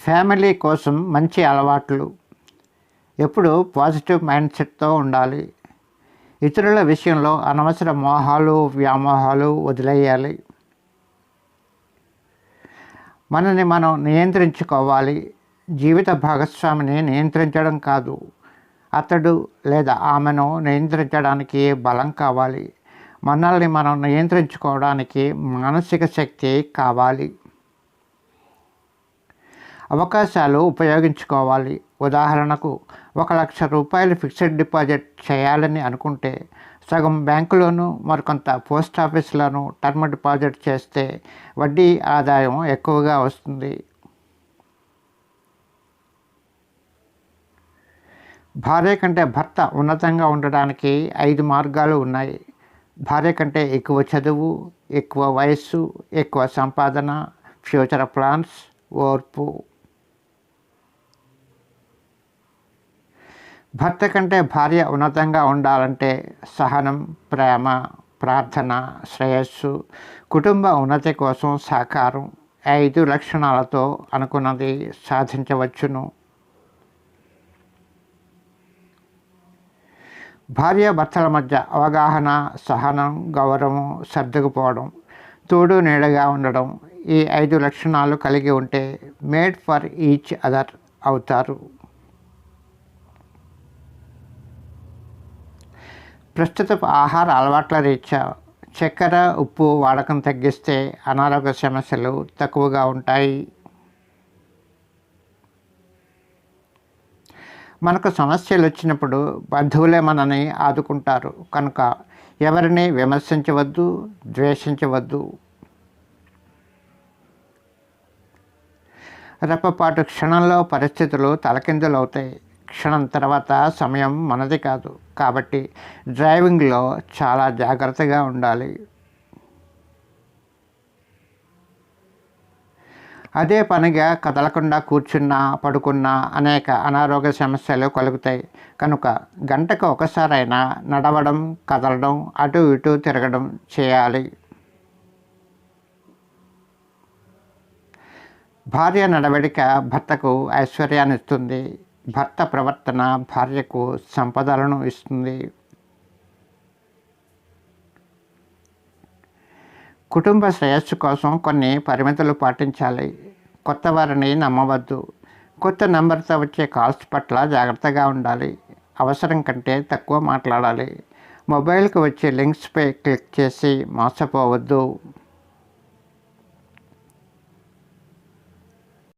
Family కోసం మంచి అలవాట్లు. ఎప్పుడు పాజిటివ్ మైండ్ సెట్తో ఉండాలి. ఇతరుల విషయంలో అనవసర మోహాలు వ్యామోహాలు వదిలేయాలి. మనని మనం నియంత్రించుకోవాలి. జీవిత భాగస్వామిని నియంత్రించడం కాదు, అతడు లేదా ఆమెను నియంత్రించడానికి బలం కావాలి. మనల్ని మనం నియంత్రించుకోవడానికి మానసిక శక్తి కావాలి. అవకాశాలు ఉపయోగించుకోవాలి. ఉదాహరణకు 1,00,000 రూపాయలు ఫిక్స్డ్ డిపాజిట్ చేయాలని అనుకుంటే సగం బ్యాంకులోను మరికొంత పోస్ట్ ఆఫీసులోను టర్మ్ డిపాజిట్ చేస్తే వడ్డీ ఆదాయం ఎక్కువగా వస్తుంది. భార్య కంటే భర్త ఉన్నతంగా ఉండడానికి 5 మార్గాలు ఉన్నాయి. భార్య కంటే ఎక్కువ చదువు, ఎక్కువ వయస్సు, ఎక్కువ సంపాదన, ఫ్యూచర్ ప్లాన్స్, ఓర్పు. భర్త కంటే భార్య ఉన్నతంగా ఉండాలంటే సహనం, ప్రేమ, ప్రార్థన, శ్రేయస్సు, కుటుంబ ఉన్నతి కోసం సహకారం. 5 లక్షణాలతో అనుకున్నది సాధించవచ్చును. భార్యాభర్తల మధ్య అవగాహన, సహనం, గౌరవం, సర్దుకుపోవడం, తోడు నీడగా ఉండడం. ఈ 5 లక్షణాలు కలిగి ఉంటే మేడ్ ఫర్ ఈచ్ అదర్ అవుతారు. ప్రస్తుత ఆహార అలవాట్ల రీత్యా చక్కెర, ఉప్పు వాడకం తగ్గిస్తే అనారోగ్య సమస్యలు తక్కువగా ఉంటాయి. మనకు సమస్యలు వచ్చినప్పుడు బంధువులే మనని ఆదుకుంటారు కనుక ఎవరిని విమర్శించవద్దు, ద్వేషించవద్దు. రెప్పపాటు క్షణంలో పరిస్థితులు తలకిందులవుతాయి. క్షణం తర్వాత సమయం మనది కాదు. కాబట్టి డ్రైవింగ్లో చాలా జాగ్రత్తగా ఉండాలి. అదే పనిగా కదలకుండా కూర్చున్నా, పడుకున్నా అనేక అనారోగ్య సమస్యలు కలుగుతాయి. కనుక గంటకు ఒకసారైనా నడవడం, కదలడం, అటు ఇటు తిరగడం చేయాలి. భార్య నడవడిక భర్తకు ఐశ్వర్యాన్ని ఇస్తుంది. భర్త ప్రవర్తన భార్యకు సంపదలను ఇస్తుంది. కుటుంబ శ్రేయస్సు కోసం కొన్ని పరిమితులు పాటించాలి. కొత్త వారిని నమ్మవద్దు. కొత్త నెంబర్తో వచ్చే కాల్స్ పట్ల జాగ్రత్తగా ఉండాలి. అవసరం కంటే తక్కువ మాట్లాడాలి. మొబైల్కి వచ్చే లింక్స్పై క్లిక్ చేసి మోసపోవద్దు.